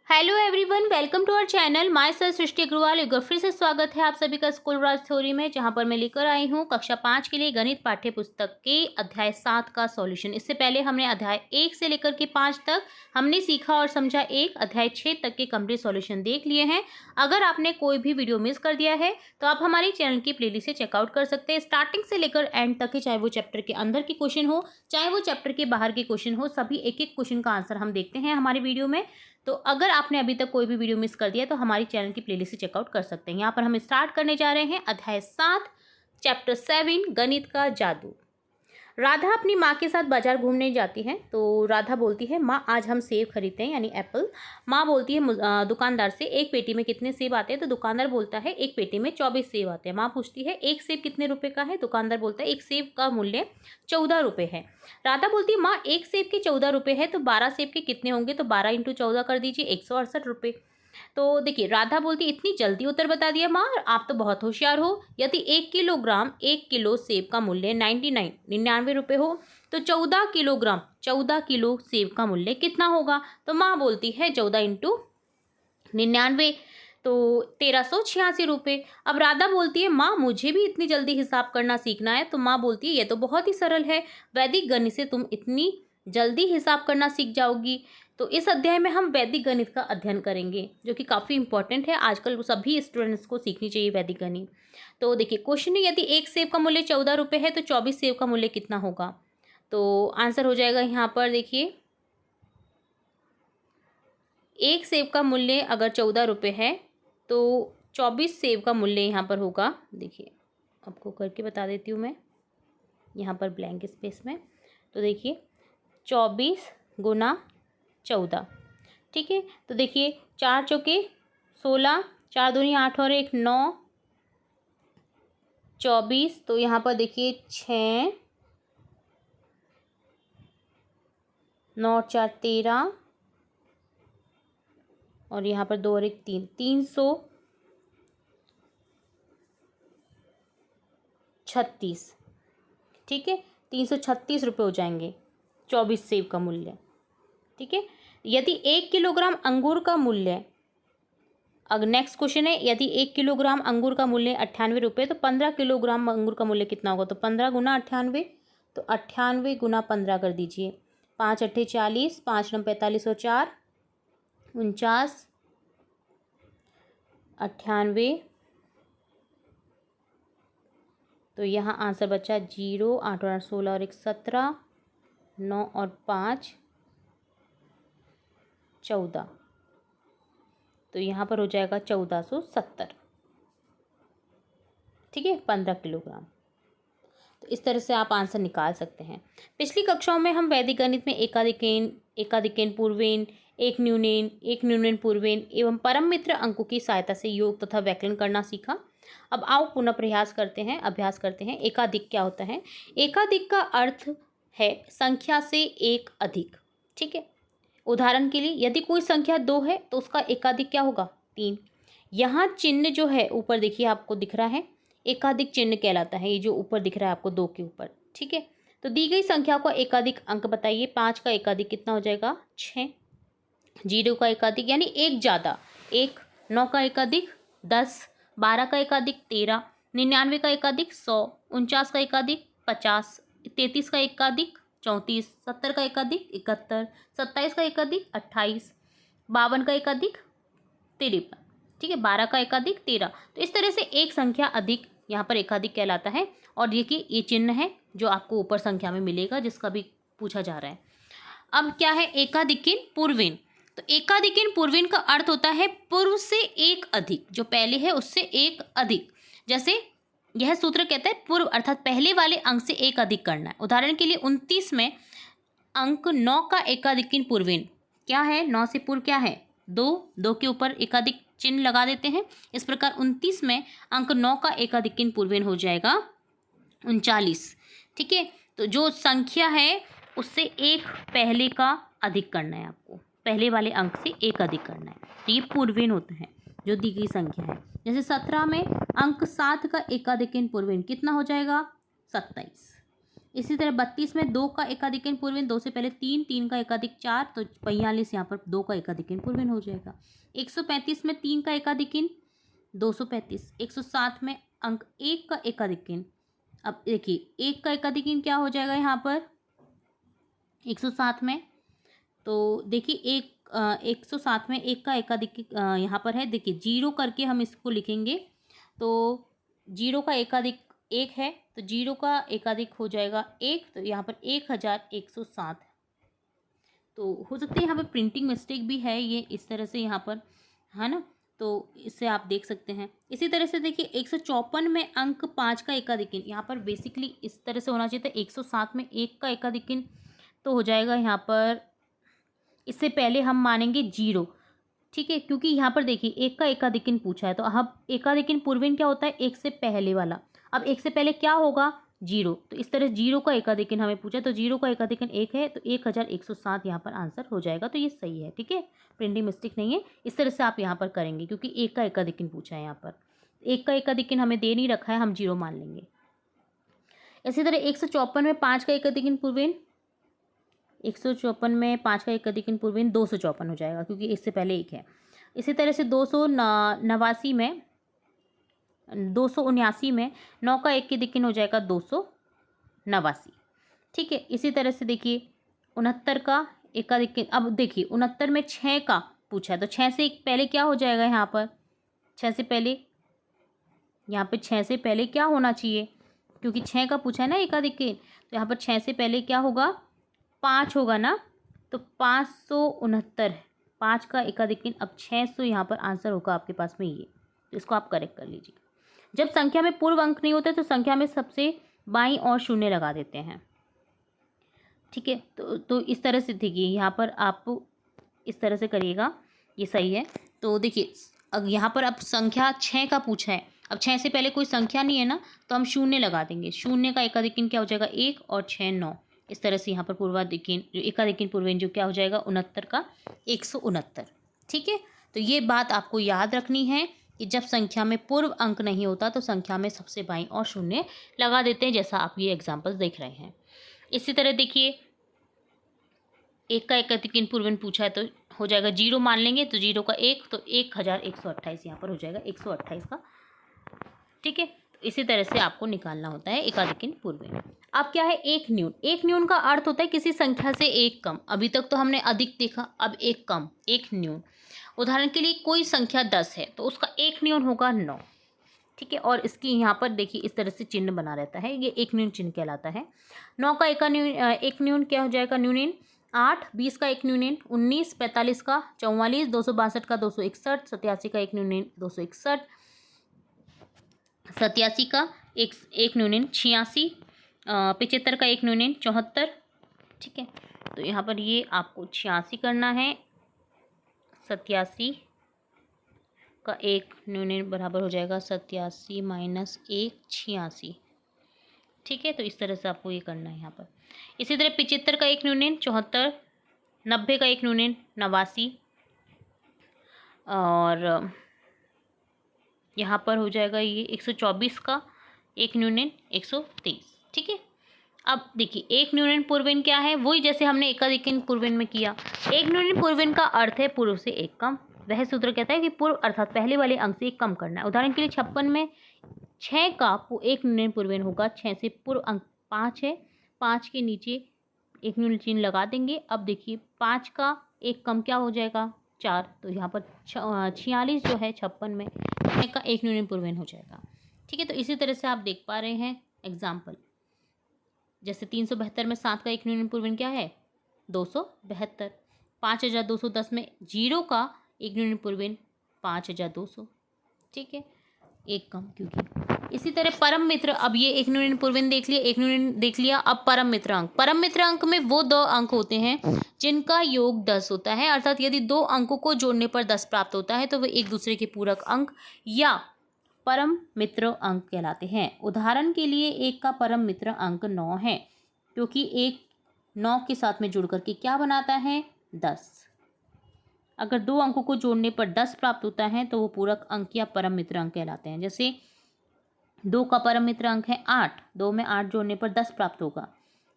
Hello everyone, welcome to our channel. Myself Srishti Agarwal. एक बार फिर से स्वागत है आप सभी का स्कूल राज थ्योरी में, जहां पर मैं लेकर आई हूं कक्षा 5 के लिए गणित पाठ्य पुस्तक के अध्याय 7 का सॉल्यूशन। इससे पहले हमने अध्याय 1 से लेकर के 5 तक हमने सीखा और समझा अध्याय 6 तक के कंप्लीट सॉल्यूशन देख लिए हैं। अगर आपने कोई भी वीडियो मिस कर दिया है तो आप हमारे चैनल की प्लेलिस्ट से चेकआउट कर सकते हैं। स्टार्टिंग से लेकर एंड तक के, चाहे वो चैप्टर के अंदर के क्वेश्चन हो चाहे वो चैप्टर के बाहर के क्वेश्चन हो, सभी एक एक क्वेश्चन का आंसर हम देखते हैं हमारी वीडियो में। तो अगर आपने अभी तक कोई भी वीडियो मिस कर दिया तो हमारी चैनल की प्लेलिस्ट से चेकआउट कर सकते हैं। यहाँ पर हम स्टार्ट करने जा रहे हैं अध्याय 7 चैप्टर 7 गणित का जादू। राधा अपनी माँ के साथ बाजार घूमने जाती है। तो राधा बोलती है, माँ आज हम सेब खरीदते हैं, यानी एप्पल। माँ बोलती है दुकानदार से, एक पेटी में कितने सेब आते हैं? तो दुकानदार बोलता है एक पेटी में 24 सेब आते हैं। माँ पूछती है एक सेब कितने रुपए का है? दुकानदार बोलता है एक सेब का मूल्य 14 रुपये है। राधा बोलती है, माँ एक सेब के 14 रुपये है, तो 12 सेब के कितने होंगे? तो 12 × 14 कर दीजिए, 168 रुपये। तो देखिए, राधा बोलती इतनी जल्दी उत्तर बता दिया माँ, आप तो बहुत होशियार हो। यदि 1 किलोग्राम 1 किलो सेब का मूल्य 99 रुपये हो तो 14 किलोग्राम 14 किलो सेब का मूल्य कितना होगा? तो माँ बोलती है 14 × 99, तो 1386 रुपये। अब राधा बोलती है, माँ मुझे भी इतनी जल्दी हिसाब करना सीखना है। तो माँ बोलती है ये तो बहुत ही सरल है, वैदिक गणित से तुम इतनी जल्दी हिसाब करना सीख जाओगी। तो इस अध्याय में हम वैदिक गणित का अध्ययन करेंगे, जो कि काफ़ी इंपॉर्टेंट है। आजकल सभी स्टूडेंट्स को सीखनी चाहिए वैदिक गणित। तो देखिए, क्वेश्चन है, यदि एक सेब का मूल्य 14 रुपये है तो 24 सेब का मूल्य कितना होगा? तो आंसर हो जाएगा यहाँ पर, देखिए, एक सेब का मूल्य अगर 14 रुपये है तो 24 सेब का मूल्य यहाँ पर होगा। देखिए, आपको करके बता देती हूँ मैं यहाँ पर ब्लैंक स्पेस में। तो देखिए, 24 × 14, ठीक है। तो देखिए, 4 चौके 16, 4 दूनी 8 और 1 9, 24। तो यहाँ पर देखिए 6, 9 और 4 13, और यहाँ पर 2 और 1 3, 336, ठीक है। 336 रुपये हो जाएंगे 24 सेब का मूल्य, ठीक है। यदि 1 किलोग्राम अंगूर का मूल्य, अगर नेक्स्ट क्वेश्चन है, यदि 1 किलोग्राम अंगूर का मूल्य 98 रुपये, तो 15 किलोग्राम अंगूर का मूल्य कितना होगा? तो 15 × 98, तो 98 × 15 कर दीजिए, 5 × 8 = 40, 5 × 9 = 45 और 4 49, 98। तो यहाँ आंसर बचा 0, 8 और 8 16 और 1 17, 9 और 5 14। तो यहाँ पर हो जाएगा 1470, ठीक है, 15 किलोग्राम। तो इस तरह से आप आंसर निकाल सकते हैं। पिछली कक्षाओं में हम वैदिक गणित में एकाधिकेन, एकाधिकेन पूर्वेन, एक न्यूनेन, एक न्यूनेन पूर्वेन एवं परम मित्र अंकों की सहायता से योग तथा व्याकरण करना सीखा। अब आओ पुनः अभ्यास करते हैं। एकाधिक क्या होता है? एकाधिक का अर्थ है संख्या से एक अधिक, ठीक है। उदाहरण के लिए, यदि कोई संख्या 2 है तो उसका एकाधिक क्या होगा? 3। यहाँ चिन्ह जो है ऊपर देखिए, आपको दिख रहा है, एकाधिक चिन्ह कहलाता है। ये जो ऊपर दिख रहा है आपको 2 के ऊपर, ठीक है। तो दी गई संख्या का एकाधिक अंक बताइए। 5 का एकाधिक कितना हो जाएगा? 6। 0 का एकाधिक यानी एक ज़्यादा 1, 9 का एकाधिक 10, 12 का एकाधिक 13, 99 का एकाधिक 100, 49 का एकाधिक 50, 33 का एकाधिक 34, 70 का एकाधिक 71, 27 का एकाधिक 28, 52 का एकाधिक 53, ठीक है। 12 का एकाधिक 13। तो इस तरह से एक संख्या अधिक यहाँ पर एकाधिक कहलाता है। और देखिए, ये चिन्ह है जो आपको ऊपर संख्या में मिलेगा, जिसका भी पूछा जा रहा है। अब क्या है? एकाधिकिन पूर्वेन। तो एकाधिकिन पूर्वेन का अर्थ होता है पूर्व से एक अधिक, जो पहले है उससे एक अधिक। जैसे यह सूत्र कहता है पूर्व अर्थात पहले वाले अंक से एक अधिक करना है। उदाहरण के लिए 29 में अंक 9 का एकाधिकिन पूर्वेन क्या है? 9 से पूर्व क्या है? 2, 2 के ऊपर एकाधिक चिन्ह लगा देते हैं। इस प्रकार 29 में अंक 9 का एकाधिकिन पूर्वेन हो जाएगा 39, ठीक है। तो जो संख्या है उससे एक पहले का अधिक करना है, आपको पहले वाले अंक से एक अधिक करना है। तो ये पूर्वेन होता है जो दी गई संख्या है। जैसे 17 में अंक 7 का एकाधिकिन पूर्वेन कितना हो जाएगा? 27। इसी तरह 32 में 2 का एकाधिक ऋण पूर्व ऋण, 2 से पहले 3, 3 का एकाधिक 4, तो 45 यहाँ पर 2 का एकाधिक ऋण पूर्व ऋण हो जाएगा। 135 में 3 का एकाधिक ऋण 235। 107 में अंक 1 का एकाधिक ऋण, अब देखिए 1 का एकाधिक ऋण क्या हो जाएगा यहाँ पर 107 में, तो देखिए 107 में 1 का एकाधिक यहाँ पर है, देखिए 0 करके हम इसको लिखेंगे, तो 0 का एकाधिक 1 है, तो 0 का एकाधिक हो जाएगा 1, तो यहाँ पर 1107 है। तो हो सकता है यहाँ पर प्रिंटिंग मिस्टेक भी है, ये इस तरह से यहाँ पर है ना, तो इससे आप देख सकते हैं। इसी तरह से देखिए 154 में अंक 5 का एकाधिक ऋण, यहाँ पर बेसिकली इस तरह से होना चाहिए था। 107 में 1 का एकाधिक ऋण तो हो जाएगा यहाँ पर, इससे पहले हम मानेंगे 0, ठीक है, क्योंकि यहाँ पर देखिए 1 का एकाधिक ऋण पूछा है, तो अब एकाधिक ऋण पूर्व ऋण क्या होता है 1 से पहले वाला, अब 1 से पहले क्या होगा 0, तो इस तरह 0 का एकाधिक ऋण हमें पूछा है, तो 0 का एकाधिक ऋण 1 है, तो 1107 यहाँ पर आंसर हो जाएगा, तो ये सही है, ठीक है, प्रिंटिंग मिस्टेक नहीं है। इस तरह से आप यहाँ पर करेंगे, क्योंकि 1 का एकाधिक ऋण पूछा है, यहाँ पर 1 का एकाधिक ऋण हमें दे नहीं रखा है, हम 0 मान लेंगे। इसी तरह 154 में 5 का एकाधिक ऋण पूर्व ऋण, 154 में 5 का एकाधिक ऋण पूर्व ऋण 254 हो जाएगा, क्योंकि इससे पहले 1 है। इसी तरह से 279 में 279 में 9 का एकाधिक ऋण हो जाएगा 289, ठीक है। इसी तरह से देखिए 69 का एकाधिक ऋण, अब देखिए 69 में 6 का पूछा है, तो 6 से पहले क्या हो जाएगा यहाँ पर 6 से पहले, यहाँ पे 6 से पहले क्या होना चाहिए, क्योंकि 6 का पूछा है ना एकाधिक ऋण, तो यहाँ पर 6 से पहले क्या होगा 5 होगा ना, तो 569 है 5 का एकाधिक ऋण, अब 600 यहाँ पर आंसर होगा आपके पास में ये, तो इसको आप करेक्ट कर लीजिए। जब संख्या में पूर्व अंक नहीं होते तो संख्या में सबसे बाईं और शून्य लगा देते हैं, ठीक है, तो इस तरह से देखिए यहाँ पर आप इस तरह से करिएगा, ये सही है। तो देखिए अब यहाँ पर अब संख्या 6 का पूछा है, अब 6 से पहले कोई संख्या नहीं है ना, तो हम शून्य लगा देंगे, शून्य का एकाधिक ऋण क्या हो जाएगा 1 और 6 9, इस तरह से यहाँ पर पूर्वाधिक ऋण एकाधिक ऋण पूर्व ऋण जो क्या हो जाएगा 69 का 169, ठीक है। तो ये बात आपको याद रखनी है कि जब संख्या में पूर्व अंक नहीं होता तो संख्या में सबसे बाईं और शून्य लगा देते हैं, जैसा आप ये एग्जाम्पल्स देख रहे हैं। इसी तरह देखिए 1 का एकाधिक ऋण पूर्व ऋण पूछा है, तो हो जाएगा 0 मान लेंगे, तो 0 का 1, तो 1128 यहाँ पर हो जाएगा 128 का, ठीक है। तो इसी तरह से आपको निकालना होता है एकाधिक ऋण पूर्व ऋण। अब क्या है एक न्यून, एक न्यून का अर्थ होता है किसी संख्या से एक कम, अभी तक तो हमने अधिक देखा, अब एक कम एक न्यून। उदाहरण के लिए कोई संख्या 10 है तो उसका एक न्यून होगा 9, ठीक है, और इसकी यहाँ पर देखिए इस तरह से चिन्ह बना रहता है, ये एक न्यून चिन्ह कहलाता है। 9 का एक न्यून क्या हो जाएगा न्यून 8, 20 का एक न्यून 19, 45 का 44, 262 का 261, 87 का एक न्यून 261, 87 का एक न्यून 86, 75 का एक न्यून 74, ठीक है। तो यहाँ पर ये आपको 86 करना है, 87 का एक न्यून बराबर हो जाएगा 87 माइनस 1 86, ठीक है। तो इस तरह से आपको ये करना है यहाँ पर। इसी तरह 75 का एक न्यून 74, 90 का एक न्यून 89, और यहाँ पर हो जाएगा ये 124 का एक न्यून 123, ठीक है। अब देखिए एक न्यून पूर्व ऋण क्या है, वही जैसे हमने एकाधिक ऋण पूर्व ऋण में किया। एक न्यून पूर्व ऋण का अर्थ है पूर्व से एक कम, वह सूत्र कहता है कि पूर्व अर्थात पहले वाले अंक से एक कम करना है। उदाहरण के लिए 56 में 6 का एक न्यून पूर्व ऋण होगा, 6 से पूर्व अंक 5 है, 5 के नीचे एक न्यून चिन्ह लगा देंगे। अब देखिए 5 का एक कम क्या हो जाएगा 4, तो यहाँ पर 46 जो है 56 में 6 का एक न्यून पूर्व ऋण हो जाएगा, ठीक है। तो इसी तरह से आप देख पा रहे हैं एग्जाम्पल, जैसे 372 में 7 का एक न्यून पूर्व ऋण क्या है 272, 5210 में 0 का एक न्यून पूर्व ऋण 5200, ठीक है, एक कम क्योंकि। इसी तरह परम मित्र, अब ये एक न्यून पूर्व ऋण देख लिया, एक न्यून देख लिया, अब परम मित्र अंक। परम मित्र अंक में वो 2 अंक होते हैं जिनका योग 10 होता है, अर्थात यदि 2 अंकों को जोड़ने पर 10 प्राप्त होता है तो वे एक दूसरे के पूरक अंक या परम मित्र अंक कहलाते हैं। उदाहरण के लिए 1 का परम मित्र अंक 9 है, क्योंकि 1 9 के साथ में जुड़ करके क्या बनाता है 10। अगर 2 अंकों को जोड़ने पर 10 प्राप्त होता है तो वो पूरक अंक या परम मित्र अंक कहलाते हैं। जैसे 2 का परम मित्र अंक है 8, 2 में 8 जोड़ने पर 10 प्राप्त होगा,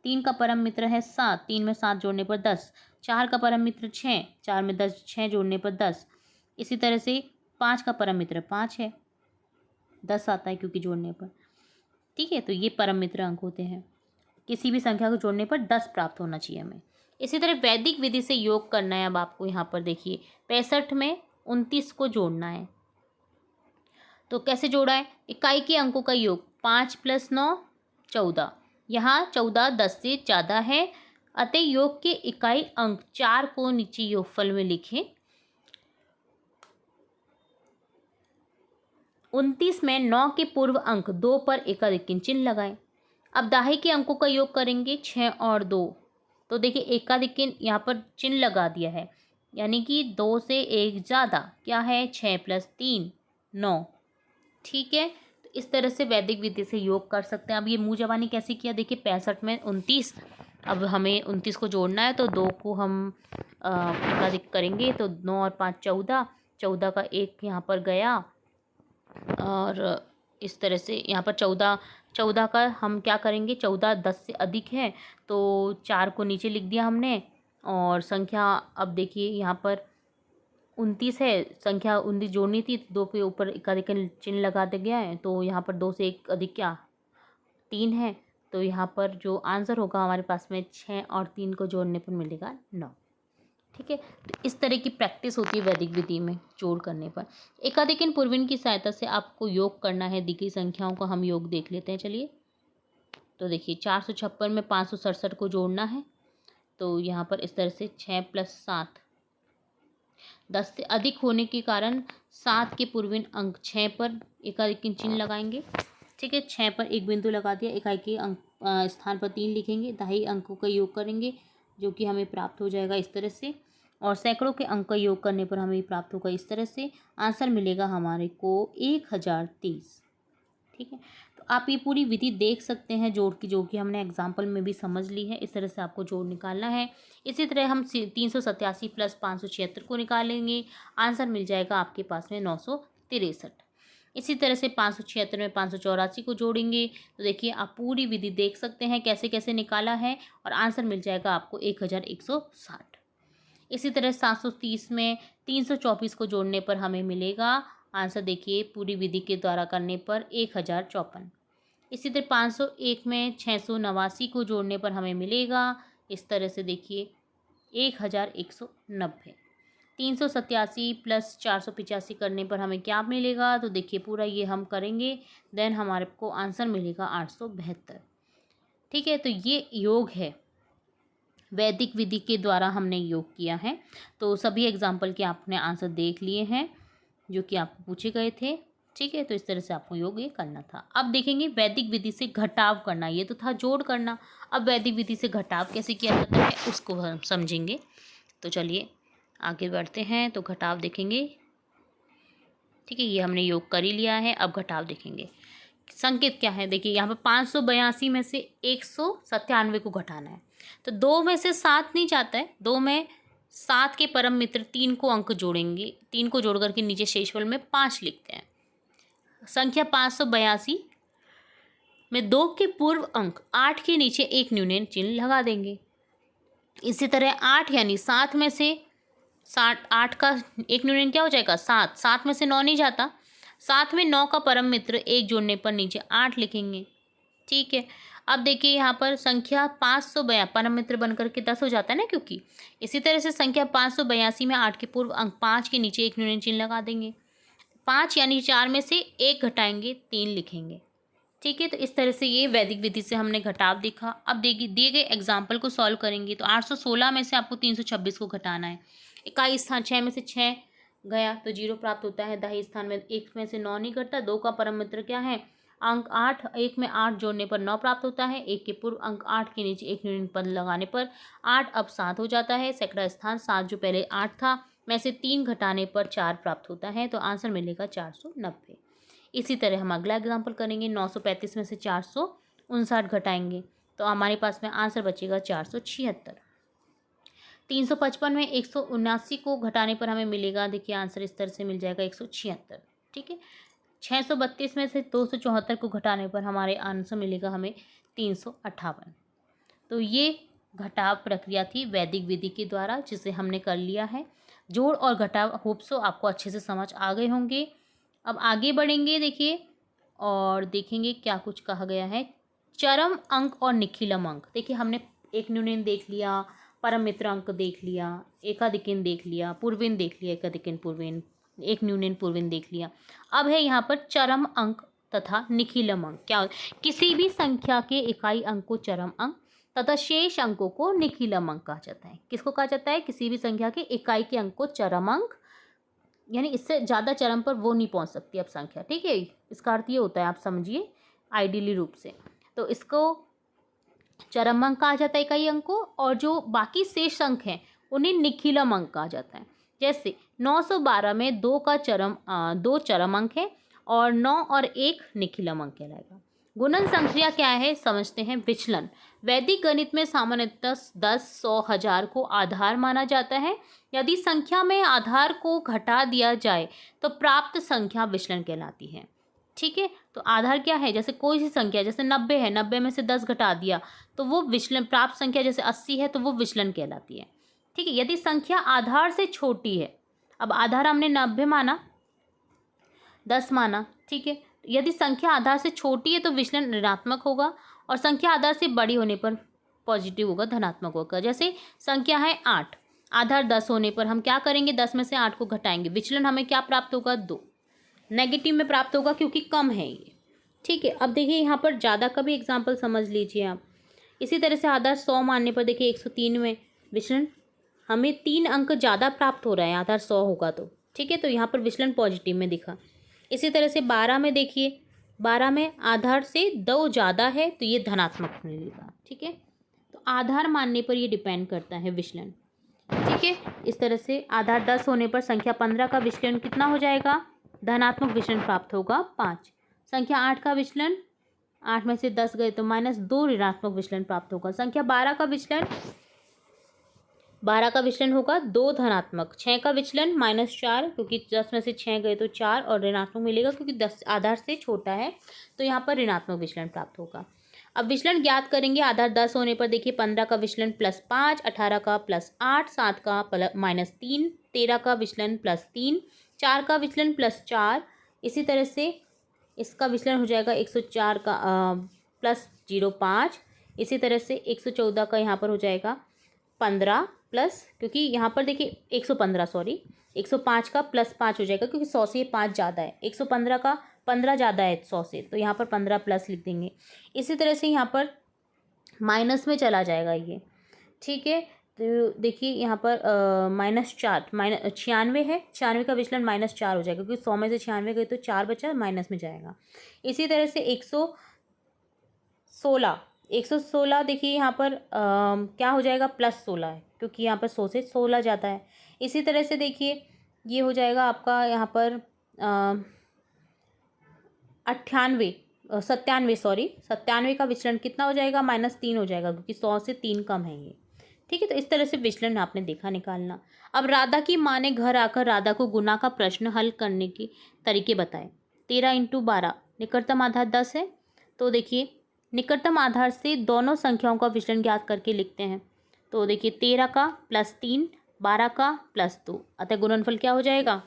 3 का परम मित्र है 7, 3 में 7 जोड़ने पर 10। 4 का परम मित्र 6, 4 में 10, 6 जोड़ने पर 10। इसी तरह से 5 का परम मित्र 5 है, 10 आता है क्योंकि जोड़ने पर। ठीक है, तो ये परम मित्र अंक होते हैं। किसी भी संख्या को जोड़ने पर 10 प्राप्त होना चाहिए हमें। इसी तरह वैदिक विधि से योग करना है। अब आपको यहाँ पर देखिए 65 में 29 को जोड़ना है। तो कैसे जोड़ा है? इकाई के अंकों का योग 5 + 9 14। यहाँ 14 10 से ज़्यादा है, अतः योग के इकाई अंक 4 को नीचे योगफल में लिखें। 29 में 9 के पूर्व अंक 2 पर एकाधिक चिन्ह लगाएं। अब दाहिने के अंकों का योग करेंगे 6 और 2। तो देखिए एकाधिक यहाँ पर चिन्ह लगा दिया है, यानी कि 2 से 1 ज़्यादा क्या है, 6 + 3 9। ठीक है, तो इस तरह से वैदिक विधि से योग कर सकते हैं। अब ये मुँह जबानी कैसे किया, देखिए 65 में 29, अब हमें 29 को जोड़ना है तो 2 को हम एकाधिक करेंगे तो 9 और 5 14, 14 का 1 यहाँ पर गया और इस तरह से यहाँ पर 14 का हम क्या करेंगे, 14 10 से अधिक है तो 4 को नीचे लिख दिया हमने। और संख्या अब देखिए यहाँ पर 29 है, संख्या 19 जोड़नी थी, 2 के ऊपर एकाधिक चिन्ह लगा दिया गया है। तो यहाँ पर 2 से 1 अधिक क्या, 3 है। तो यहाँ पर जो आंसर होगा हमारे पास में 6 और 3 को जोड़ने पर मिलेगा 9। ठीक है, तो इस तरह की प्रैक्टिस होती है वैदिक विधि में जोड़ करने पर। एकाधिक पूर्विन की सहायता से आपको योग करना है। दी गई संख्याओं का हम योग देख लेते हैं, चलिए। तो देखिए 456 में 567 को जोड़ना है। तो यहाँ पर इस तरह से 6 + 7, 10 से अधिक होने के कारण 7 के पूर्विन अंक 6 पर एकाधिक चिन्ह लगाएंगे। ठीक है, 6 पर एक बिंदु लगा दिया, इकाई के अंक स्थान पर 3 लिखेंगे, दाहिने अंकों का योग करेंगे जो कि हमें प्राप्त हो जाएगा इस तरह से। और सैकड़ों के अंक का योग करने पर हमें प्राप्त होगा इस तरह से। आंसर मिलेगा हमारे को 1030। ठीक है, तो आप ये पूरी विधि देख सकते हैं जोड़ की, जो कि हमने एग्जाम्पल में भी समझ ली है। इस तरह से आपको जोड़ निकालना है। इसी तरह हम 387 + 576 को निकालेंगे, आंसर मिल जाएगा आपके पास में 963। इसी तरह से 576 में 584 को जोड़ेंगे तो देखिए आप पूरी विधि देख सकते हैं कैसे कैसे निकाला है और आंसर मिल जाएगा आपको 1160। इसी तरह 730 में 324 को जोड़ने पर हमें मिलेगा आंसर, देखिए पूरी विधि के द्वारा करने पर 1054। इसी तरह 501 में 689 को जोड़ने पर हमें मिलेगा इस तरह से, देखिए 1190। 387 + 485 करने पर हमें क्या मिलेगा, तो देखिए पूरा ये हम करेंगे, देन हमारे को आंसर मिलेगा 872। ठीक है, तो ये योग है, वैदिक विधि के द्वारा हमने योग किया है। तो सभी एग्जाम्पल के आपने आंसर देख लिए हैं जो कि आपको पूछे गए थे। ठीक है, तो इस तरह से आपको योग ये करना था। अब देखेंगे वैदिक विधि से घटाव करना, ये तो था जोड़ करना। अब वैदिक विधि से घटाव कैसे किया जाता है उसको हम समझेंगे। तो चलिए आगे बढ़ते हैं, तो घटाव देखेंगे। ठीक है, ये हमने योग कर ही लिया है, अब घटाव देखेंगे। संकेत क्या है, देखिए यहाँ पर 582 में से 197 को घटाना है। तो 2 में से 7 नहीं जाता है, 2 में 7 के परम मित्र 3 को अंक जोड़ेंगे, 3 को जोड़ करके नीचे शेषफल में 5 लिखते हैं। संख्या 582 में 2 के पूर्व अंक 8 के नीचे एक न्यूनतम चिन्ह लगा देंगे। इसी तरह 8 यानी 7 में से 8 का एक न्यूनतम क्या हो जाएगा, 7। 7 में से 9 नहीं जाता, 7 में 9 का परम मित्र 1 जोड़ने पर नीचे 8 लिखेंगे। ठीक है, अब देखिए यहाँ पर संख्या 582 परम मित्र बनकर के 10 हो जाता है ना, क्योंकि इसी तरह से संख्या 582 में 8 के पूर्व अंक 5 के नीचे एक न्यूनतम चिन्ह लगा देंगे। 5 यानी 4 में से 1 घटाएंगे, 3 लिखेंगे। ठीक है, तो इस तरह से ये वैदिक विधि से हमने घटाव देखा। अब दिए गए एग्जाम्पल को सॉल्व करेंगे तो 816 में से आपको 326 को घटाना है। इकाई स्थान 6 में से 6 गया तो 0 प्राप्त होता है। दाहिने स्थान में 1 में से 9 नहीं घटता। 2 का परम मित्र क्या है, अंक 8। 1 में 8 जोड़ने पर 9 प्राप्त होता है। 1 के पूर्व अंक 8 के नीचे एक न्यूनतम पद लगाने पर 8 अब 7 हो जाता है। सैकड़ा स्थान 7 जो पहले 8 था में से 3 घटाने पर 4 प्राप्त होता है, तो आंसर मिलेगा 490। इसी तरह हम अगला एग्जाम्पल करेंगे। 935 में से 459 घटाएंगे तो हमारे पास में आंसर बचेगा 476। 355 में 179 को घटाने पर हमें मिलेगा, देखिए आंसर इस तरह से मिल जाएगा 176। ठीक है, 632 में से 274 को घटाने पर हमारे आंसर मिलेगा हमें 358। तो ये घटाव प्रक्रिया थी वैदिक विधि के द्वारा, जिसे हमने कर लिया है। जोड़ और घटाव होप सो आपको अच्छे से समझ आ गए होंगे। अब आगे बढ़ेंगे देखिए और देखेंगे क्या कुछ कहा गया है। चरम अंक और निखिलम अंक। देखिए हमने एक न्यूनेन देख लिया, परम मित्र अंक देख लिया, एकाधिकेन देख लिया, पूर्वेन देख लिया, एकाधिकेन पूर्वेन, एक न्यूनेन पूर्वेन देख लिया। अब है यहाँ पर चरम अंक तथा निखिलम अंक। क्या किसी भी संख्या के इकाई अंक को चरम अंक तथा शेष अंकों को निखिलम अंक कहा जाता है। किसको कहा जाता है? किसी भी संख्या के इकाई के अंक को चरम अंक, यानी इससे ज़्यादा चरम पर वो नहीं पहुंच सकती अब संख्या, ठीक है। इसका अर्थ ये होता है, आप समझिए आइडियली रूप से, तो इसको चरम अंक कहा जाता है इकाई अंक को, और जो बाकी शेष अंक हैं उन्हें निखिलम अंक कहा जाता है। जैसे 912 में दो चरम अंक है और 9 और 1 निखिलम अंक कहलाएगा। गुणन संक्रिया क्या है समझते हैं। विचलन। वैदिक गणित में सामान्यतः 10, 100, 1000 को आधार माना जाता है। यदि संख्या में आधार को घटा दिया जाए तो प्राप्त संख्या विचलन कहलाती है, ठीक है। तो आधार क्या है? जैसे कोई सी संख्या, जैसे 90 है, 90 में से 10 घटा दिया तो वो विचलन। प्राप्त संख्या जैसे 80 है तो वो विचलन कहलाती है, ठीक है। यदि संख्या आधार से छोटी है, अब आधार हमने 90 माना, 10 माना, ठीक है। यदि संख्या आधार से छोटी है तो विचलन ऋणात्मक होगा, और संख्या आधार से बड़ी होने पर पॉजिटिव होगा, धनात्मक होगा। जैसे संख्या है 8, आधार 10 होने पर हम क्या करेंगे? 10 में से 8 को घटाएंगे, विचलन हमें क्या प्राप्त होगा? 2, नेगेटिव में प्राप्त होगा क्योंकि कम है ये, ठीक है। अब देखिए यहाँ पर ज़्यादा का भी एग्जाम्पल समझ लीजिए आप। इसी तरह से आधार 100 मानने पर देखिए 103 में विचलन हमें 3 अंक ज़्यादा प्राप्त हो रहा है, आधार 100 होगा तो, ठीक है। तो यहाँ पर विचलन पॉजिटिव में दिखा। इसी तरह से 12 में देखिए, 12 में आधार से 2 ज़्यादा है तो ये धनात्मक मिलेगा, ठीक है। तो आधार मानने पर ये डिपेंड करता है विचलन, ठीक है। इस तरह से आधार 10 होने पर संख्या 15 का विचलन कितना हो जाएगा? धनात्मक विचलन प्राप्त होगा 5। संख्या 8 का विचलन, 8 में से 10 गए तो -2 ऋणात्मक विचलन प्राप्त होगा। संख्या 12 का विचलन, 12 का विचलन होगा 2 धनात्मक। 6 का विचलन -4, क्योंकि 10 में से 6 गए तो 4 और ऋणात्मक मिलेगा क्योंकि 10 आधार से छोटा है, तो यहाँ पर ऋणात्मक विचलन प्राप्त होगा। अब विचलन ज्ञात करेंगे। आधार 10 होने पर देखिए 15 का विचलन +5, 18 का +8, 7 का -3, 13 का विचलन +3, 4 का विचलन +4। इसी तरह से इसका विचलन हो जाएगा 104 का +0.5। इसी तरह से 114 का यहाँ पर हो जाएगा 15 प्लस, क्योंकि यहाँ पर देखिए 115 सॉरी 105 का +5 हो जाएगा क्योंकि 100 से 5 ज़्यादा है। 115 का 15 ज़्यादा है 100 से, तो यहाँ पर 15 प्लस लिख देंगे। इसी तरह से यहाँ पर माइनस में चला जाएगा ये, ठीक है। तो देखिए यहाँ पर -4 96 है, 96 का विचलन -4 हो जाएगा क्योंकि 100 में से 96 गए तो 4 बचा, माइनस में जाएगा। इसी तरह से 116 देखिए यहाँ पर क्या हो जाएगा? +16 है क्योंकि यहाँ पर 100 से 16 जाता है। इसी तरह से देखिए ये हो जाएगा आपका यहाँ पर 97 का विचलन कितना हो जाएगा? -3 हो जाएगा क्योंकि 100 से 3 कम है ये, ठीक है। तो इस तरह से विचलन आपने देखा निकालना। अब राधा की माँ ने घर आकर राधा को गुणा का प्रश्न हल करने के तरीके बताए। 13 × 12, निकटतम आधार 10 है, तो देखिए निकटतम आधार से दोनों संख्याओं का विचलन ज्ञात करके लिखते हैं। तो देखिए 13 का +3, 12 का +2, अतः गुणनफल क्या हो जाएगा?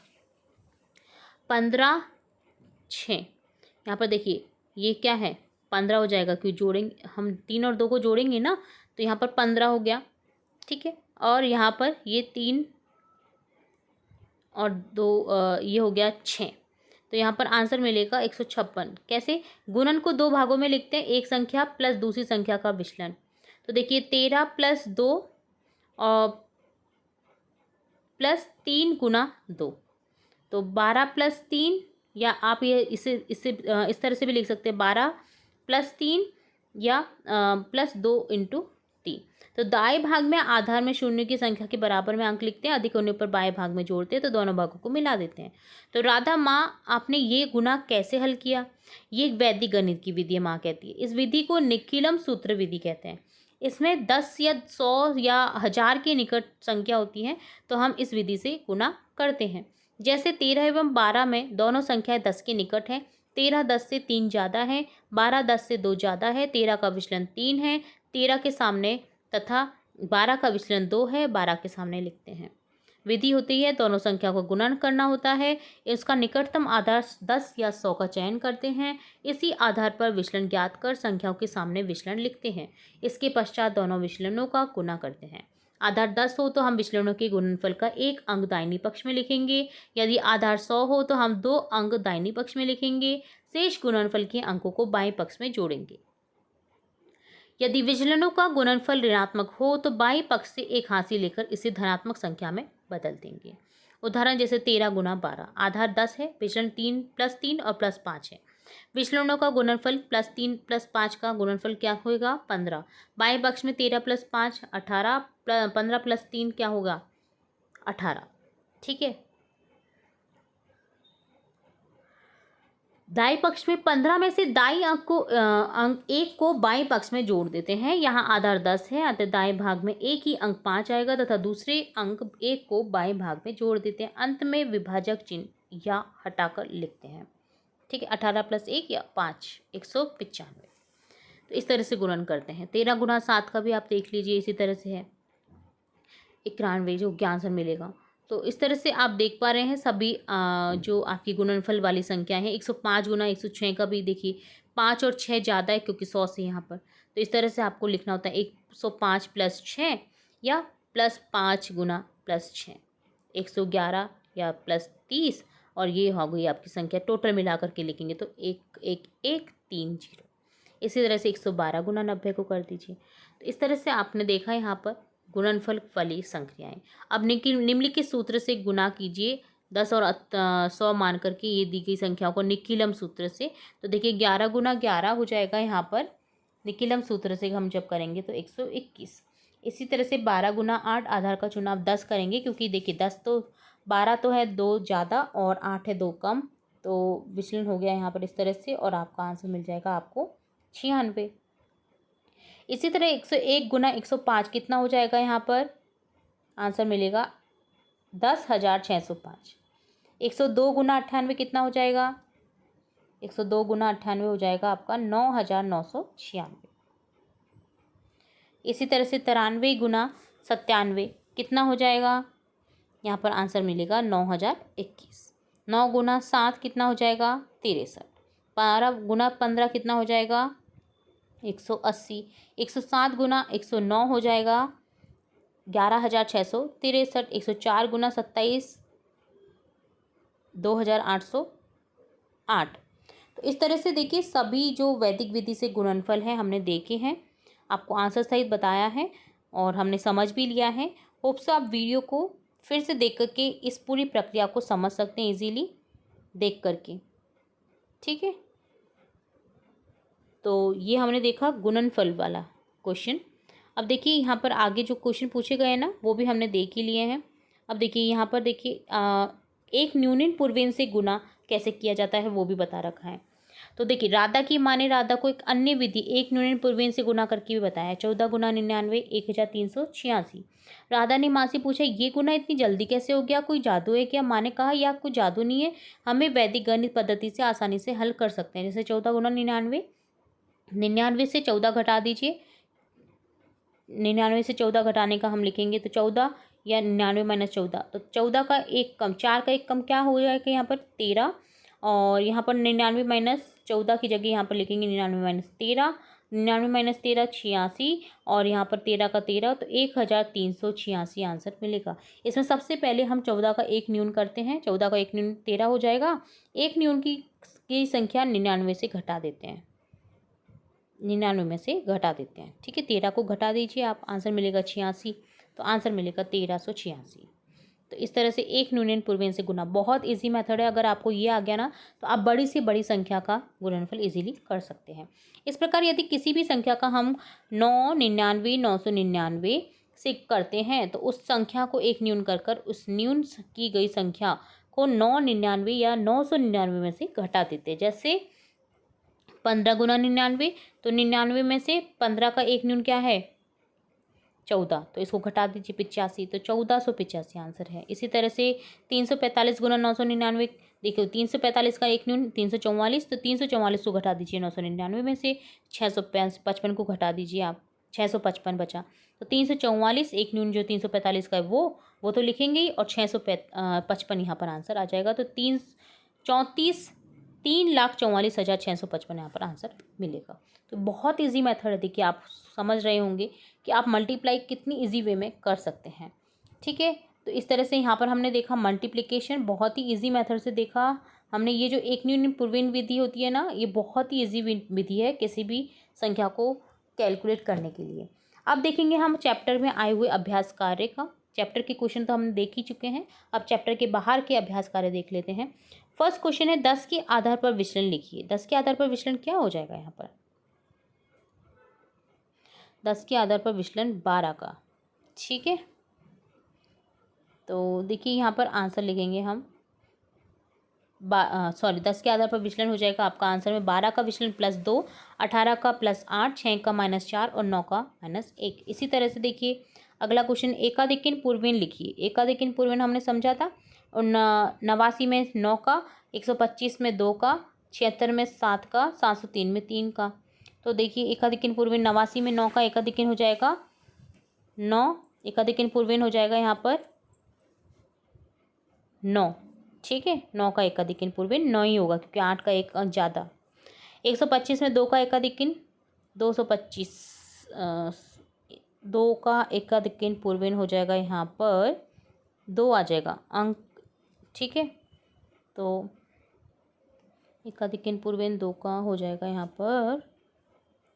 15, 6। यहाँ पर देखिए ये क्या है? 15 हो जाएगा क्योंकि जोड़ेंगे हम 3 और 2 को जोड़ेंगे ना, तो यहाँ पर 15 हो गया, ठीक है। और यहाँ पर ये 3 और 2 ये हो गया 6, तो यहाँ पर आंसर मिलेगा 156। कैसे? गुणन को 2 भागों में लिखते हैं, एक संख्या प्लस दूसरी संख्या का विचलन। तो देखिए 13 + 2 और +3 × 2, तो 12 + 3, या आप ये इसे इस तरह से भी लिख सकते हैं 12 + 3 या +2 × 3। तो दाएं भाग में आधार में शून्य की संख्या के बराबर में अंक लिखते हैं, अधिक होने पर बाएं भाग में जोड़ते हैं, तो दोनों भागों को मिला देते हैं। तो राधा माँ आपने ये गुणा कैसे हल किया? ये एक वैदिक गणित की विधि है, माँ कहती है। इस विधि को निखिलम सूत्र विधि कहते हैं। इसमें 10 या 100 या 1000 के निकट संख्या होती है, तो हम इस विधि से गुणा करते हैं। जैसे 13 एवं 12 में दोनों संख्याएं 10 के निकट हैं। 13 10 से 3 ज़्यादा है, 12 10 से 2 ज़्यादा है, 13 का विचलन 3 है, 13 के सामने तथा 12 का विचलन 2 है, 12 के सामने लिखते हैं। विधि होती है दोनों संख्या को गुणन करना होता है, इसका निकटतम आधार 10 या 100 का चयन करते हैं, इसी आधार पर विचलन ज्ञात कर संख्याओं के सामने विचलन लिखते हैं। इसके पश्चात दोनों विचलनों का गुणा करते हैं। आधार 10 हो तो हम विचलनों के गुणनफल का एक अंक दाहिनी पक्ष में लिखेंगे। यदि आधार 100 हो तो हम 2 अंक दाहिनी पक्ष में लिखेंगे। शेष गुणनफल के अंकों को बाएं पक्ष में जोड़ेंगे। यदि विचलनों का गुणनफल ऋणात्मक हो तो बाएं पक्ष से एक हांसी लेकर इसे धनात्मक संख्या में बदल देंगे। उदाहरण जैसे 13 गुना 12, आधार 10 है, विचलन 3 + 3 और +5 है। विचलनों का गुणनफल +3 + 5 का गुणनफल क्या होगा? 15। बाएं पक्ष में 13 + 5 18, 15 + 3 क्या होगा? 18। ठीक है। दाएं पक्ष में 15 में से दाईं अंक 1 को बाएं पक्ष में जोड़ देते हैं। यहाँ आधार 10 है, अतः दाएं भाग में एक ही अंक 5 आएगा तथा दूसरे अंक 1 को बाएं भाग में जोड़ देते हैं। अंत में विभाजक चिन्ह या हटाकर लिखते हैं। ठीक है। 18 + 1 या 5 195। तो इस तरह से गुणन करते हैं। 13 गुना 7 का भी आप देख लीजिए, इसी तरह से है 91 जो ज्ञान से मिलेगा। तो इस तरह से आप देख पा रहे हैं सभी जो आपकी गुणनफल वाली संख्या है। 105 गुना 106 का भी देखिए 5 और 6 ज़्यादा है क्योंकि 100 से यहाँ पर। तो इस तरह से आपको लिखना होता है 105 + 6 या +5 गुना +6 111 या +30 और ये हो गई आपकी संख्या। टोटल मिलाकर के लिखेंगे तो 11130। इसी तरह से 112 गुना 90 को कर दीजिए। तो इस तरह से आपने देखा यहाँ पर गुणनफल वाली संख्याएं। अब निम्नलिखित सूत्र से गुना कीजिए 10 और 100 मान करके ये दी गई संख्याओं को निखिलम सूत्र से। तो देखिए 11 गुना 11 हो जाएगा यहाँ पर निखिलम सूत्र से हम जब करेंगे तो 121। इसी तरह से 12 गुना 8, आधार का चुनाव 10 करेंगे क्योंकि देखिए 12 तो है 2 ज़्यादा और 8 है 2 कम, तो विचलन हो गया यहाँ पर इस तरह से और आपका आंसर मिल जाएगा आपको 96। इसी तरह 101 गुना 105 कितना हो जाएगा? यहाँ पर आंसर मिलेगा 10,605। 102 गुना 98 कितना हो जाएगा? 102 गुना 98 हो जाएगा आपका 9,996। इसी तरह से 93 गुना 97 कितना हो जाएगा? यहाँ पर आंसर मिलेगा 9,021। 9 गुना 7 कितना हो जाएगा? 63। 12 गुना 15 कितना हो जाएगा? 180। 107 गुना 109 हो जाएगा 11,663। 104 गुना 27 2,808। तो इस तरह से देखिए सभी जो वैदिक विधि से गुणनफल है हमने देखे हैं, आपको आंसर सहित बताया है और हमने समझ भी लिया है। होप सो आप वीडियो को फिर से देख करके इस पूरी प्रक्रिया को समझ सकते हैं इजीली देख करके। ठीक है। तो ये हमने देखा गुणनफल वाला क्वेश्चन। अब देखिए यहाँ पर आगे जो क्वेश्चन पूछे गए ना वो भी हमने देख ही लिए हैं। अब देखिए यहाँ पर देखिए एक न्यूनन पूर्वेन से गुना कैसे किया जाता है वो भी बता रखा है। तो देखिए राधा की माँ ने राधा को एक अन्य विधि एक न्यूनन पूर्वेन से गुना करके भी बताया। 14 गुना 99 1386। राधा ने माँ से पूछा ये गुना इतनी जल्दी कैसे हो गया, कोई जादू है क्या? माँ ने कहा यह कोई जादू नहीं है, हमें वैदिक गणित पद्धति से आसानी से हल कर सकते हैं। जैसे 14 गुना 99 से 14 घटा दीजिए। 99 से 14 घटाने का हम लिखेंगे तो 14 या 99 - 14 तो 14 का एक कम 4 का एक कम क्या हो जाएगा यहाँ पर 13 और यहाँ पर 99 - 14 की जगह यहाँ पर लिखेंगे 99 - 13। 99 - 13 86 और यहाँ पर 13 का 13 तो 1386 आंसर मिलेगा। इसमें सबसे पहले हम 14 का एक न्यून करते हैं। 14 का एक न्यून 13 हो जाएगा। एक न्यून की संख्या 99 से घटा देते हैं। 99 में से घटा देते हैं। ठीक है। 13 को घटा दीजिए आप, आंसर मिलेगा 86। तो आंसर मिलेगा 1386। तो इस तरह से एक न्यूनन पूर्वेन से गुना बहुत इजी मेथड है। अगर आपको ये आ गया ना तो आप बड़ी से बड़ी संख्या का गुणनफल इजीली कर सकते हैं। इस प्रकार यदि किसी भी संख्या का हम 999 999 से करते हैं तो उस संख्या को एक न्यून कर उस न्यून की गई संख्या को 999 या 999 में से घटा देते हैं। जैसे 15 गुना 99 तो 99 में से 15 का एक न्यून क्या है 14 तो इसको घटा दीजिए 85 तो 1485 आंसर है। इसी तरह से 345 गुना 999 देखिए 345 का एक न्यून 344 तो 344 को घटा दीजिए 999 में से। 655 को घटा दीजिए आप 655 बचा। तो 344, एक न्यून जो 345 का है वो तो लिखेंगे ही, और 655 यहाँ पर आंसर आ जाएगा। तो 3,44,655 यहाँ पर आंसर मिलेगा। तो बहुत ईजी मेथड है, देखिए आप समझ रहे होंगे कि आप मल्टीप्लाई कितनी ईजी वे में कर सकते हैं। ठीक है, तो इस तरह से यहाँ पर हमने देखा मल्टीप्लिकेशन, बहुत ही ईजी मेथड से देखा हमने। ये जो एक न्यून पूर्वेन विधि होती है ना, ये बहुत ही ईजी विधि है किसी भी संख्या को कैलकुलेट करने के लिए। अब देखेंगे हम चैप्टर में आए हुए अभ्यास कार्य का। चैप्टर के क्वेश्चन तो हम देख ही चुके हैं, अब चैप्टर के बाहर के अभ्यास कार्य देख लेते हैं। फर्स्ट क्वेश्चन है 10 के आधार पर विचलन लिखिए। 10 के आधार पर विचलन क्या हो जाएगा यहाँ पर? 10 के आधार पर विचलन 12 का। ठीक है, तो देखिए यहाँ पर आंसर लिखेंगे हम 10 के आधार पर विचलन हो जाएगा आपका आंसर में 12 का विचलन +2, 18 का +8, 6 का -4 और 9 का -1। इसी तरह से देखिए अगला क्वेश्चन, एकाधिकन पूर्वेन लिखिए। एकाधिकन पूर्वेन हमने समझा था, और 89 में 9 का, 125 में 2 का, 76 में 7 का, 703 में 3 का। तो देखिए एकाधिकन पूर्वेन 89 में 9 का एकाधिकन हो जाएगा 9, एकाधिकन पूर्वेन हो जाएगा यहाँ पर 9। ठीक है, 9 का एकाधिकन पूर्वेन 9 ही होगा, क्योंकि 8 का एक ज़्यादा। 125 में 2 का एकाधिकन 225, 2 का एकाधिकन पूर्वेन हो जाएगा यहाँ पर 2 आ जाएगा अंक। ठीक है, तो एकाधिकन पूर्वेन 2 का हो जाएगा यहाँ पर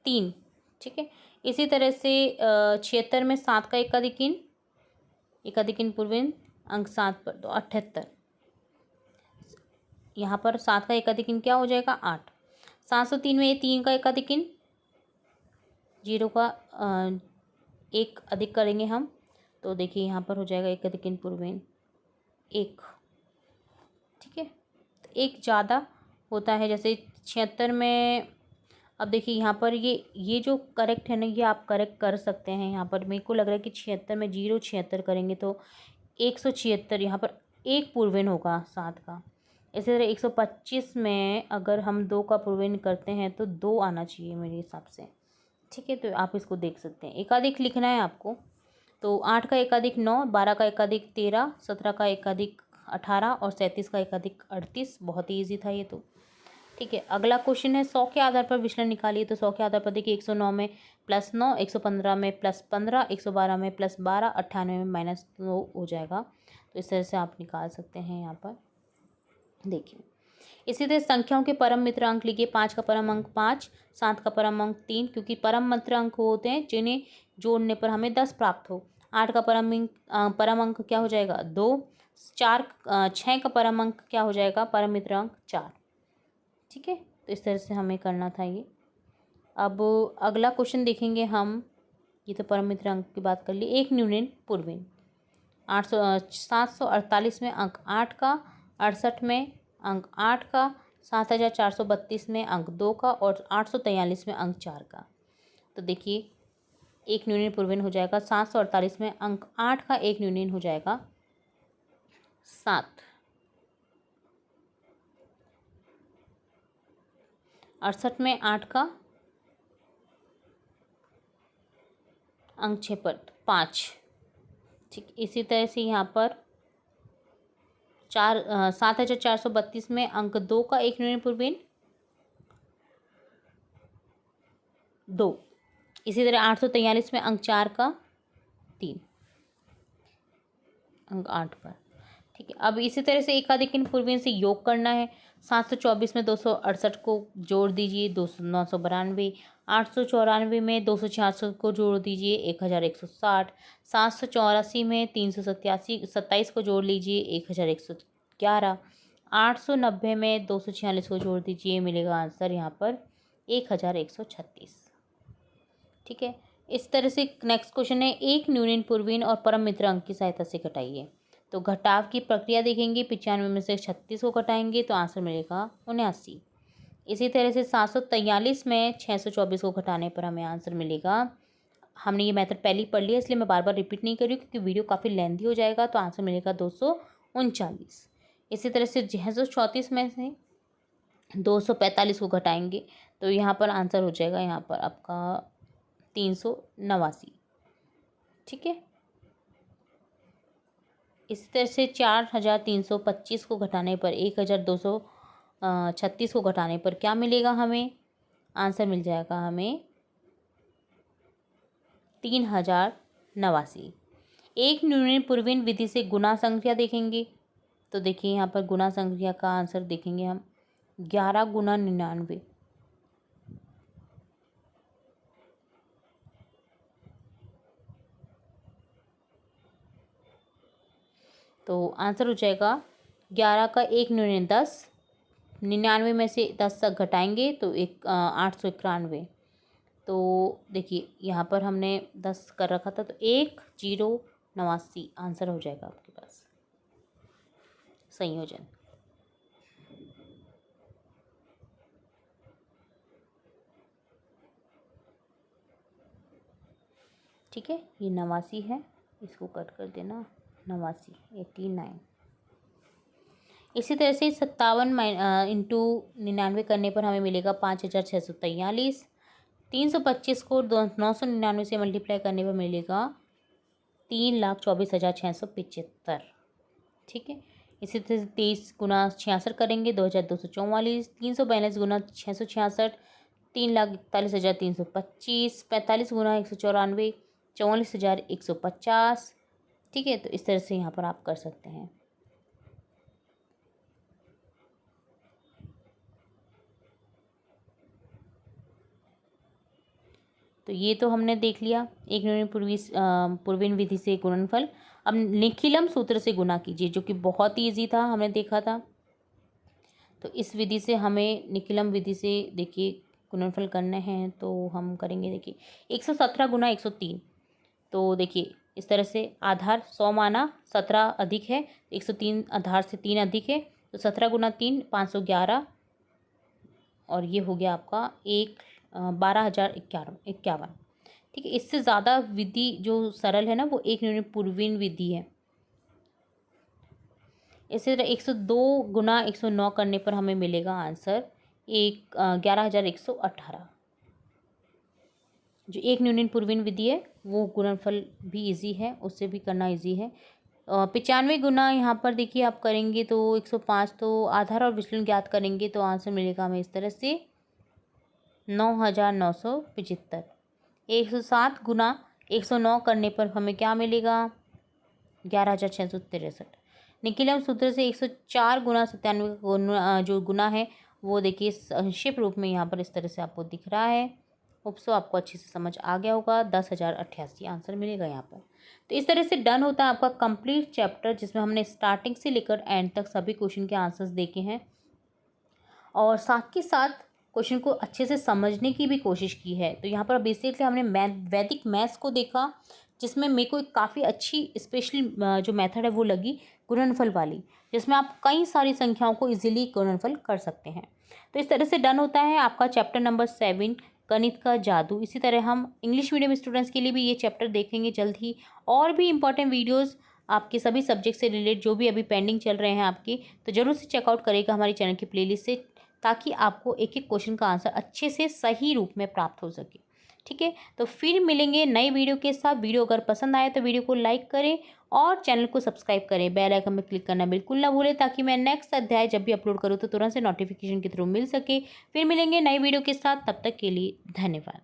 3। ठीक है, इसी तरह से 76 में 7 का एकाधिकन पूर्वेन अंक 7 पर, तो 78। यहाँ पर 7 का एकाधिकन क्या हो जाएगा 8। 703 में 3 का एकाधिकन 0 का 1 अधिक करेंगे हम, तो देखिए यहाँ पर हो जाएगा एकाधिकन पूर्वेन 1। ठीक है, तो 1 ज़्यादा होता है, जैसे 76 में। अब देखिए यहाँ पर ये जो करेक्ट है ना, ये आप करेक्ट कर सकते हैं। यहाँ पर मेरे को लग रहा है कि 76 में 0 76 करेंगे तो 176, यहाँ पर 1 पूर्वेन होगा 7 का। इसी तरह 125 में अगर हम 2 का पूर्वेन करते हैं तो 2 आना चाहिए मेरे हिसाब से। ठीक है, तो आप इसको देख सकते हैं, एकाधिक लिखना है आपको। तो 8 का एकाधिक 9, 12 का एकाधिक 13, 17 का एकाधिक 18 और 37 का एकाधिक 38। बहुत ही ईजी था ये तो। ठीक है, अगला क्वेश्चन है 100 के आधार पर विचलन निकालिए। तो 100 के आधार पर देखिए 109 में +9, 115 में +15, 112 में +12, 98 में -2 हो जाएगा। तो इस तरह से आप निकाल सकते हैं यहाँ पर। देखिए इसी तरह संख्याओं के परम मित्र अंक लिखिए। 5 का परम अंक 5, 7 का परम अंक 3, क्योंकि परम मित्र अंक होते हैं जिन्हें जोड़ने पर हमें 10 प्राप्त हो। 8 का परम अंक क्या हो जाएगा 2, 6 का परम अंक क्या हो जाएगा परम मित्र अंक 4। ठीक है, तो इस तरह से हमें करना था ये। अब अगला क्वेश्चन देखेंगे हम, ये तो परम मित्र अंक की बात कर ली। एक न्यूनन पूर्वेन 748 में अंक 8 का, 68 में अंक 8 का, 7432 में अंक 2 का और 843 में अंक 4 का। तो देखिए एक न्यूनन पूर्वेन हो जाएगा 748 में अंक 8 का एक न्यूनन हो जाएगा 7, 68 में 8 का अंक 6 पर 5। ठीक, इसी तरह से यहाँ पर 7432 में अंक 2 का एक न्यूनन पूर्वेन 2। इसी तरह 843 में अंक 4 का 3, अंक 8 पर। ठीक है, अब इसी तरह से एकाधिकन पूर्वेन से योग करना है। 724 में 268 को जोड़ दीजिए 992, 894 में 266 को जोड़ दीजिए 1160, 784 में 327 को जोड़ लीजिए 1111, 890 में 246 को जोड़ दीजिए, मिलेगा आंसर यहाँ पर 1136। ठीक है, इस तरह से नेक्स्ट क्वेश्चन है एक न्यूनन पूर्वेन और परम मित्र अंक की सहायता से घटाइए। तो घटाव की प्रक्रिया देखेंगे, 95 में से 36 को घटाएंगे तो आंसर मिलेगा 79। इसी तरह से 743 में 624 को घटाने पर हमें आंसर मिलेगा, हमने ये मेथड पहले ही पढ़ लिया इसलिए मैं बार बार रिपीट नहीं कर रही हूँ क्योंकि वीडियो काफ़ी लेंथी हो जाएगा, तो आंसर मिलेगा 239। इसी तरह से 634 में से 245 को घटाएंगे तो यहाँ पर आंसर हो जाएगा यहाँ पर आपका 389। ठीक है, इसी तरह से 4325 को घटाने पर 1236 को घटाने पर क्या मिलेगा हमें? आंसर मिल जाएगा हमें 3089। एक न्यूनन पूर्वीन विधि से गुना संख्या देखेंगे तो देखिए यहाँ पर गुना संख्या का आंसर देखेंगे हम 11 गुना 99। तो आंसर हो जाएगा 11 का 1 न्यूनन 10, 99 में से 10 तक घटाएंगे तो 891। तो देखिए यहाँ पर हमने 10 कर रखा था तो 1089 आंसर हो जाएगा आपके पास संयोजन। ठीक है, ये 89 है, इसको कट कर देना, 89 89। इसी तरह से 57 इंटू 99 करने पर हमें मिलेगा 5643। 325 को 999 से मल्टीप्लाई करने पर मिलेगा 3,24,675। ठीक है, इसी तरह से 23 गुना 66 करेंगे 2244। 342 गुना 666 3,41,325। 45 गुना 194 44,150। ठीक है, तो इस तरह से यहाँ पर आप कर सकते हैं। तो ये तो हमने देख लिया एक न्यूनन पूर्वीन विधि से गुणनफल। अब निखिलम सूत्र से गुना कीजिए, जो कि बहुत ही ईजी था, हमने देखा था। तो इस विधि से हमें निखिलम विधि से देखिए गुणनफल करने हैं तो हम करेंगे। देखिए 117 गुना 103। तो देखिए इस तरह से आधार 100 माना, 17 अधिक है, 103 आधार से 3 अधिक है, तो 17 गुना 3 511 और ये हो गया आपका 12,051। ठीक है, इससे ज़्यादा विधि जो सरल है ना वो एक न्यूनन पूर्वीन विधि है। इसी तरह 102 गुना 109 करने पर हमें मिलेगा आंसर 11,118। जो एक न्यूनन पूर्वीन विधि है वो गुणनफल भी इजी है, उससे भी करना इजी है। 95 गुना यहाँ पर देखिए आप करेंगे तो 105। तो आधार और विचलन ज्ञात करेंगे तो आंसर मिलेगा हमें इस तरह से 9,975। 107 गुना 109 करने पर हमें क्या मिलेगा? 11,663। निखिलम सूत्र से 104 गुना 97 जो गुना है वो देखिए संक्षिप्त रूप में यहाँ पर इस तरह से आपको दिख रहा है। होप्सो आपको अच्छे से समझ आ गया होगा। 10,088 आंसर मिलेगा यहाँ पर। तो इस तरह से डन होता है आपका कंप्लीट चैप्टर, जिसमें हमने स्टार्टिंग से लेकर एंड तक सभी क्वेश्चन के आंसर्स देखे हैं और साथ के साथ क्वेश्चन को अच्छे से समझने की भी कोशिश की है। तो यहाँ पर बेसिकली हमने वैदिक मैथ्स को देखा, जिसमें मेरे को काफ़ी अच्छी स्पेशली जो मेथड है वो लगी गुणनफल वाली, जिसमें आप कई सारी संख्याओं को इजीली गुणनफल कर सकते हैं। तो इस तरह से डन होता है आपका चैप्टर नंबर 7 गणित का जादू। इसी तरह हम इंग्लिश मीडियम स्टूडेंट्स के लिए भी ये चैप्टर देखेंगे जल्द ही। और भी इंपॉर्टेंट वीडियोज़ आपके सभी सब्जेक्ट से रिलेटेड जो भी अभी पेंडिंग चल रहे हैं आपकी, तो ज़रूर से चेकआउट करेगा हमारे चैनल की प्लेलिस्ट से, ताकि आपको एक एक क्वेश्चन का आंसर अच्छे से सही रूप में प्राप्त हो सके। ठीक है, तो फिर मिलेंगे नई वीडियो के साथ। वीडियो अगर पसंद आए तो वीडियो को लाइक करें और चैनल को सब्सक्राइब करें। बेल आइकन में क्लिक करना बिल्कुल ना भूलें, ताकि मैं नेक्स्ट अध्याय जब भी अपलोड करूँ तो तुरंत से नोटिफिकेशन के थ्रू मिल सके। फिर मिलेंगे नई वीडियो के साथ, तब तक के लिए धन्यवाद।